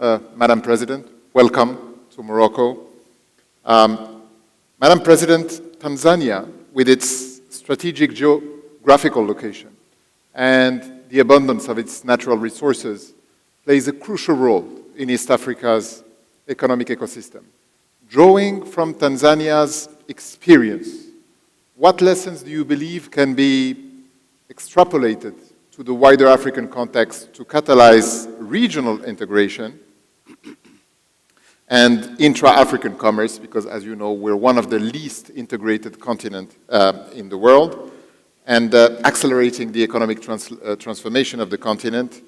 Madam President. Welcome to Morocco. Madam President, Tanzania, with its strategic geographical location and the abundance of its natural resources, plays a crucial role in East Africa's economic ecosystem. Drawing from Tanzania's experience, what lessons do you believe can be extrapolated to the wider African context to catalyze regional integration and intra-African commerce, because as you know, we're one of the least integrated continents in the world, and accelerating the economic transformation of the continent,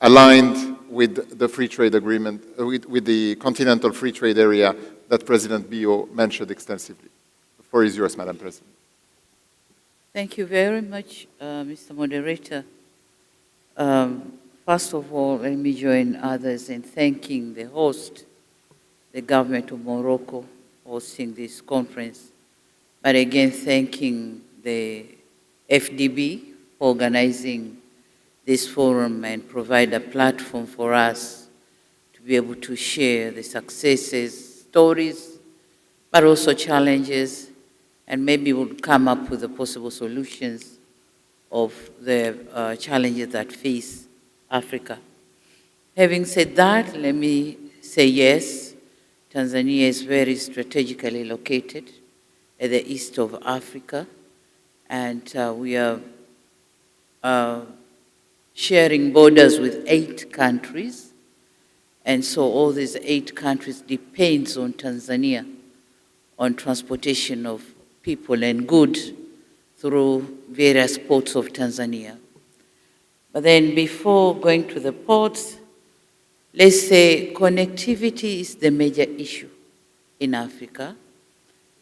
aligned with the free trade agreement, with the continental free trade area that President Bio mentioned extensively. The floor is yours, Madam President. Thank you very much, Mr. Moderator. First of all, let me join others in thanking the host, the government of Morocco, hosting this conference, but again thanking the FDB for organizing this forum and provide a platform for us to be able to share the successes, stories, but also challenges, and maybe we'll come up with the possible solutions of the challenges that face Africa. Having said that, let me say yes, Tanzania is very strategically located at the east of Africa, and we are sharing borders with 8 countries, and so all these 8 countries depends on Tanzania, on transportation of people and goods through various ports of Tanzania. But then before going to the ports, let's say connectivity is the major issue in Africa,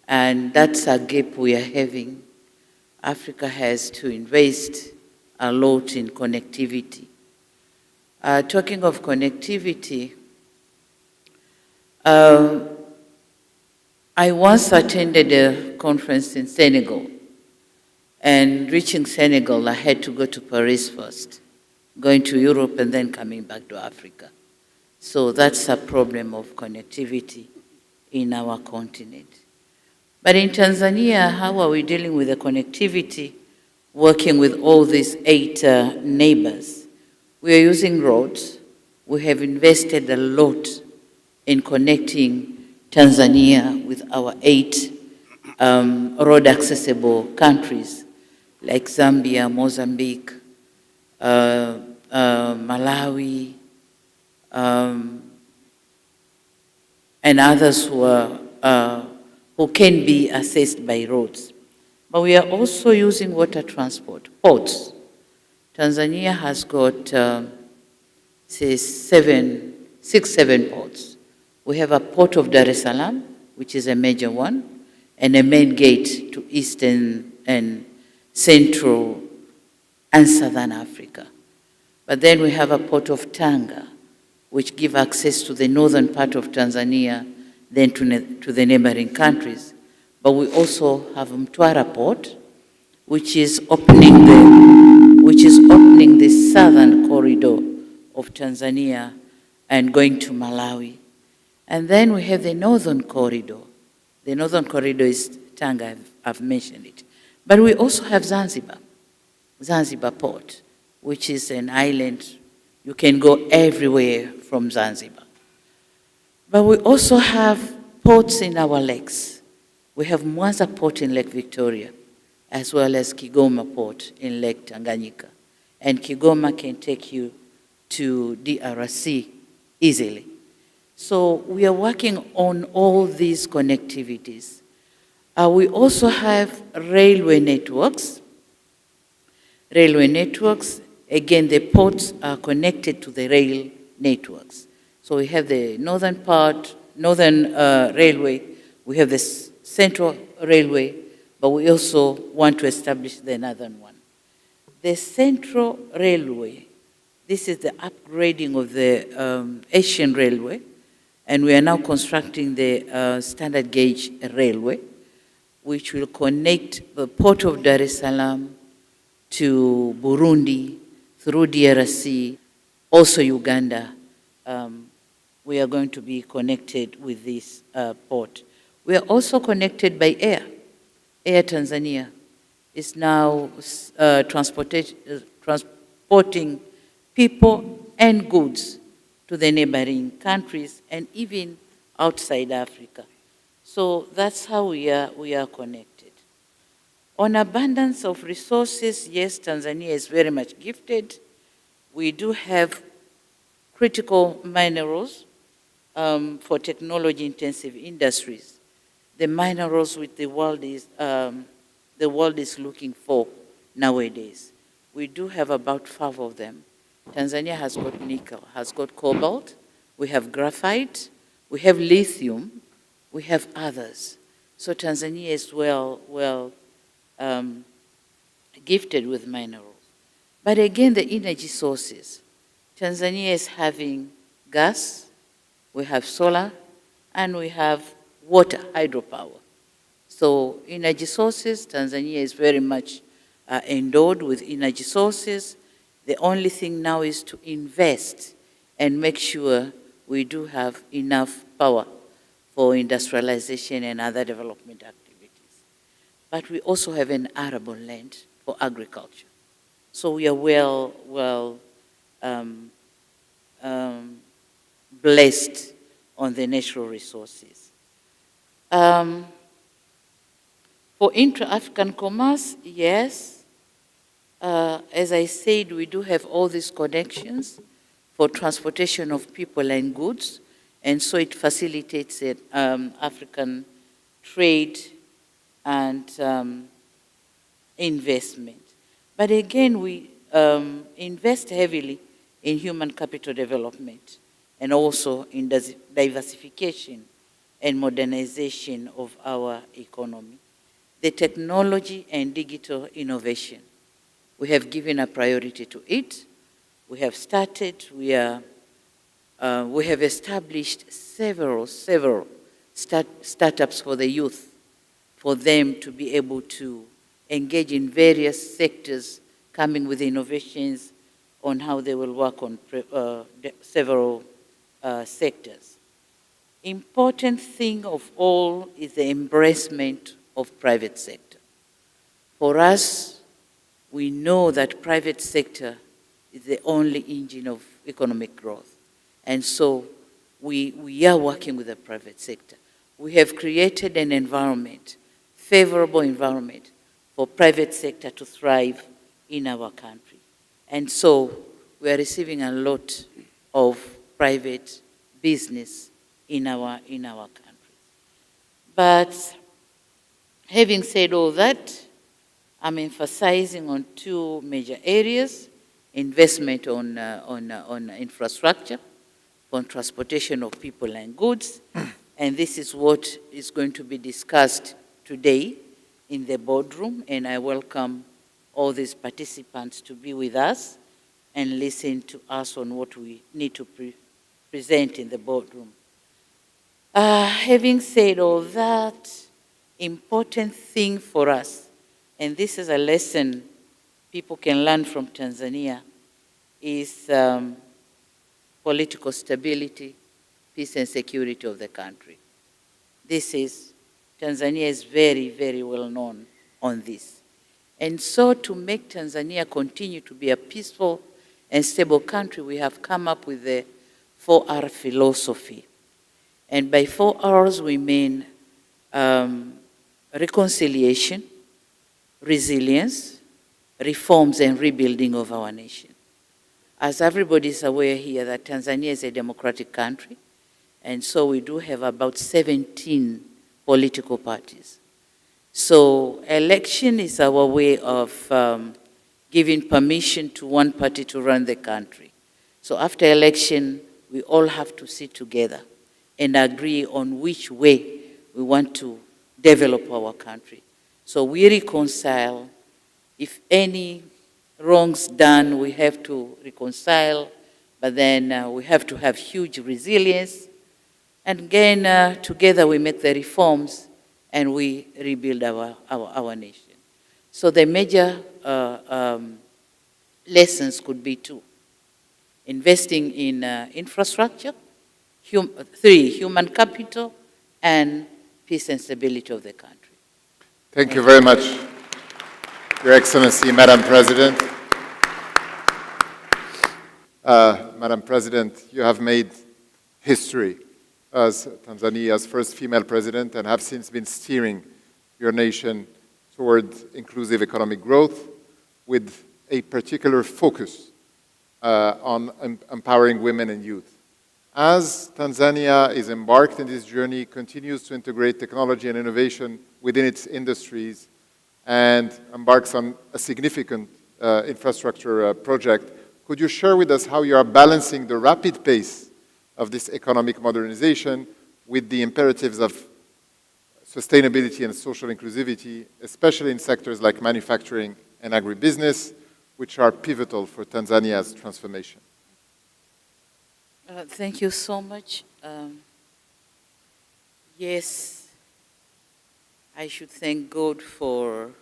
and that's a gap we are having. Africa has to invest a lot in connectivity. Talking of connectivity, I once attended a conference in Senegal, and reaching Senegal, I had to go to Paris first, going to Europe and then coming back to Africa. So that's a problem of connectivity in our continent. But in Tanzania, how are we dealing with the connectivity, working with all these 8 neighbors? We are using roads. We have invested a lot in connecting Tanzania with our 8 road-accessible countries, like Zambia, Mozambique, Malawi, and others who can be accessed by roads. But we are also using water transport, ports. Tanzania has got, say, 6-7 ports. We have a port of Dar es Salaam, which is a major one, and a main gate to Eastern and Central and Southern Africa. But then we have a port of Tanga, which give access to the northern part of Tanzania, then to the neighboring countries. But we also have Mtwara port, which is opening the southern corridor of Tanzania and going to Malawi. And then we have the northern corridor. The northern corridor is Tanga, I've mentioned it. But we also have Zanzibar port, which is an island. You can go everywhere from Zanzibar. But we also have ports in our lakes. We have Mwanza port in Lake Victoria, as well as Kigoma port in Lake Tanganyika. And Kigoma can take you to DRC easily. So we are working on all these connectivities. We also have railway networks. Again, the ports are connected to the rail networks. So we have the northern railway, we have the central railway, but we also want to establish the northern one. The central railway, this is the upgrading of the Asian railway, and we are now constructing the standard gauge railway, which will connect the port of Dar es Salaam to Burundi, through DRC, also Uganda, we are going to be connected with this port. We are also connected by air. Air Tanzania is now transporting people and goods to the neighboring countries and even outside Africa. So that's how we are connected. On abundance of resources, yes, Tanzania is very much gifted. We do have critical minerals for technology-intensive industries. The minerals which the world is looking for nowadays. We do have about 5 of them. Tanzania has got nickel, has got cobalt, we have graphite, we have lithium, we have others. So Tanzania is well gifted with minerals. But again, the energy sources. Tanzania is having gas, we have solar, and we have water, hydropower. So energy sources, Tanzania is very much endowed with energy sources. The only thing now is to invest and make sure we do have enough power for industrialization and other development activities. But we also have an arable land for agriculture. So we are well blessed on the natural resources. For intra-African commerce, yes, as I said, we do have all these connections for transportation of people and goods, and so it facilitates African trade and investment. But again, we invest heavily in human capital development and also in diversification and modernization of our economy. The technology and digital innovation, we have given a priority to it. We have started, we have established several startups for the youth, for them to be able to engage in various sectors, coming with innovations on how they will work on several sectors. Important thing of all is the embracement of private sector. For us, we know that private sector is the only engine of economic growth. And so we are working with the private sector. We have created an environment, favorable environment for private sector to thrive in our country. And so we are receiving a lot of private business in our country. But having said all that, I'm emphasizing on 2 major areas: investment on infrastructure, on transportation of people and goods, and this is what is going to be discussed today in the boardroom, and I welcome all these participants to be with us and listen to us on what we need to present in the boardroom. Having said all that, important thing for us, and this is a lesson people can learn from Tanzania, is political stability, peace and security of the country. Tanzania is very, very well known on this. And so to make Tanzania continue to be a peaceful and stable country, we have come up with the 4R philosophy. And by 4Rs, we mean reconciliation, resilience, reforms, and rebuilding of our nation. As everybody is aware here that Tanzania is a democratic country, and so we do have about 17 political parties. So election is our way of giving permission to one party to run the country. So after election, we all have to sit together and agree on which way we want to develop our country. So we reconcile. If any wrongs done, we have to reconcile, but then we have to have huge resilience. And again, together we make the reforms and we rebuild our nation. So the major lessons could be 2. Investing in infrastructure, three, human capital and peace and stability of the country. Thank you very much, Your Excellency, Madam President. Madam President, you have made history as Tanzania's first female president and have since been steering your nation toward inclusive economic growth with a particular focus on empowering women and youth. As Tanzania is embarked in this journey, continues to integrate technology and innovation within its industries, and embarks on a significant infrastructure project, could you share with us how you are balancing the rapid pace of this economic modernization with the imperatives of sustainability and social inclusivity, especially in sectors like manufacturing and agribusiness, which are pivotal for Tanzania's transformation? Thank you so much. Yes, I should thank God for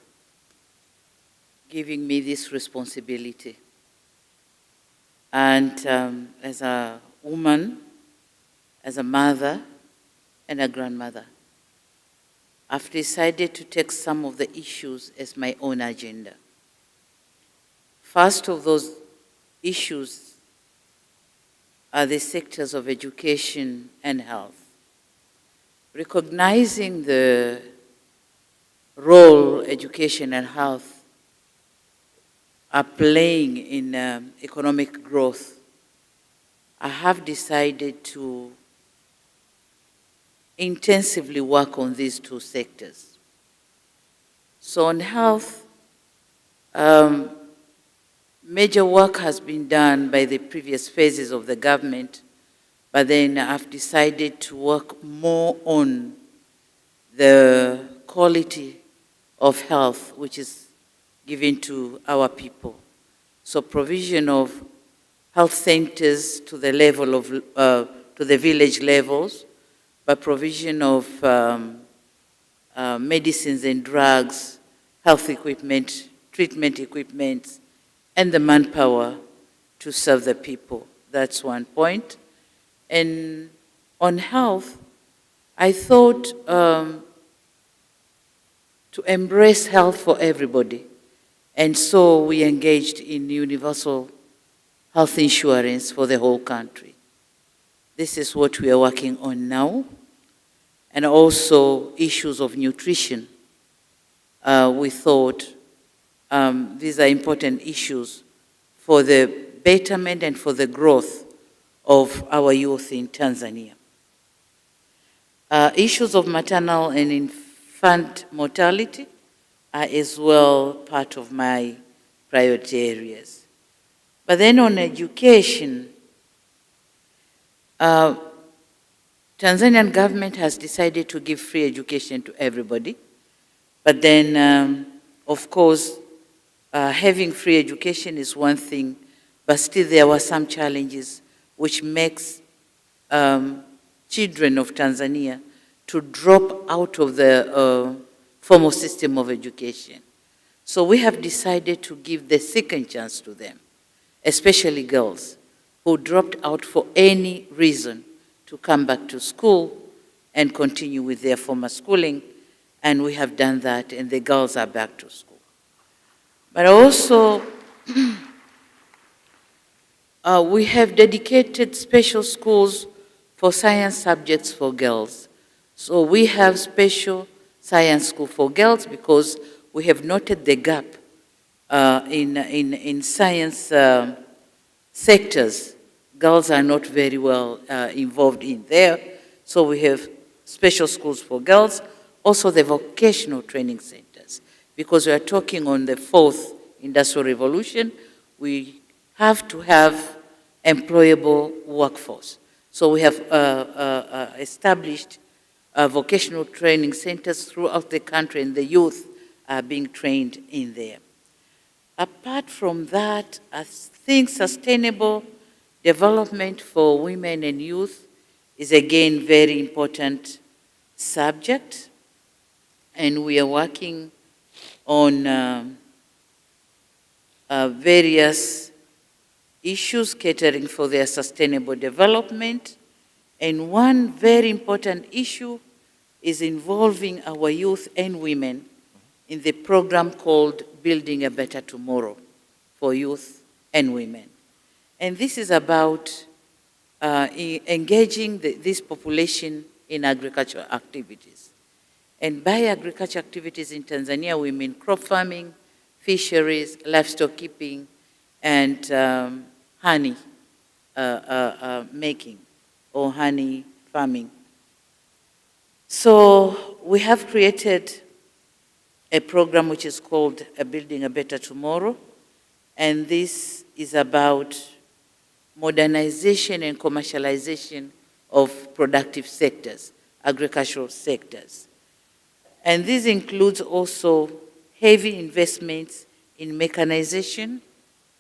giving me this responsibility. And as a woman, as a mother, and a grandmother, I've decided to take some of the issues as my own agenda. First of those issues are the sectors of education and health. Recognizing the role education and health are playing in economic growth, I have decided to intensively work on these two sectors. So on health, major work has been done by the previous phases of the government, but then I've decided to work more on the quality of health which is given to our people. So provision of health centers to the level of, to the village levels, but provision of medicines and drugs, health equipment, treatment equipment, and the manpower to serve the people. That's one point. And on health, I thought to embrace health for everybody. And so we engaged in universal health insurance for the whole country. This is what we are working on now. And also issues of nutrition. We thought these are important issues for the betterment and for the growth of our youth in Tanzania. Issues of maternal and infant mortality are as well part of my priority areas. But then on education, Tanzanian government has decided to give free education to everybody. But then, of course, having free education is one thing, but still there were some challenges which makes children of Tanzania to drop out of the formal system of education. So we have decided to give the second chance to them, especially girls who dropped out for any reason to come back to school and continue with their former schooling. And we have done that, and the girls are back to school. But also, we have dedicated special schools for science subjects for girls. So we have special science school for girls because we have noted the gap in science sectors. Girls are not very well involved in there. So we have special schools for girls, also the vocational training centers. Because we are talking on the fourth industrial revolution, we have to have employable workforce. So we have established vocational training centers throughout the country, and the youth are being trained in there. Apart from that, I think sustainable development for women and youth is again very important subject, and we are working on various issues catering for their sustainable development, And one very important issue is involving our youth and women in the program called Building a Better Tomorrow for Youth and Women. And this is about engaging this population in agricultural activities. And by agricultural activities in Tanzania, we mean crop farming, fisheries, livestock keeping, and honey making or honey farming. So we have created a program which is called Building a Better Tomorrow, and this is about modernization and commercialization of productive sectors, agricultural sectors. And this includes also heavy investments in mechanization,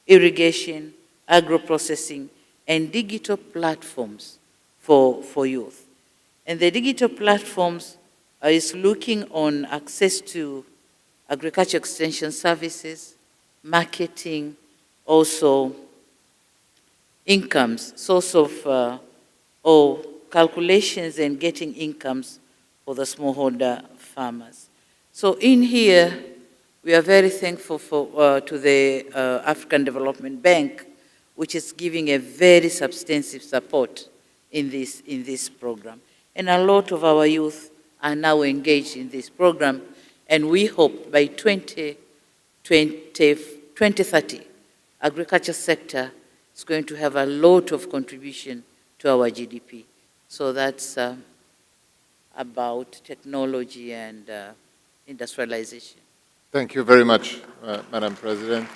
irrigation, agro-processing, and digital platforms for youth. And the digital platforms is looking on access to agriculture extension services, marketing, also incomes, source of, or calculations and getting incomes for the smallholder farmers. So in here, we are very thankful to the African Development Bank, which is giving a very substantive support in this program. And a lot of our youth are now engaged in this program, and we hope by 2030, agriculture sector is going to have a lot of contribution to our GDP. So that's about technology and industrialization. Thank you very much, Madam President.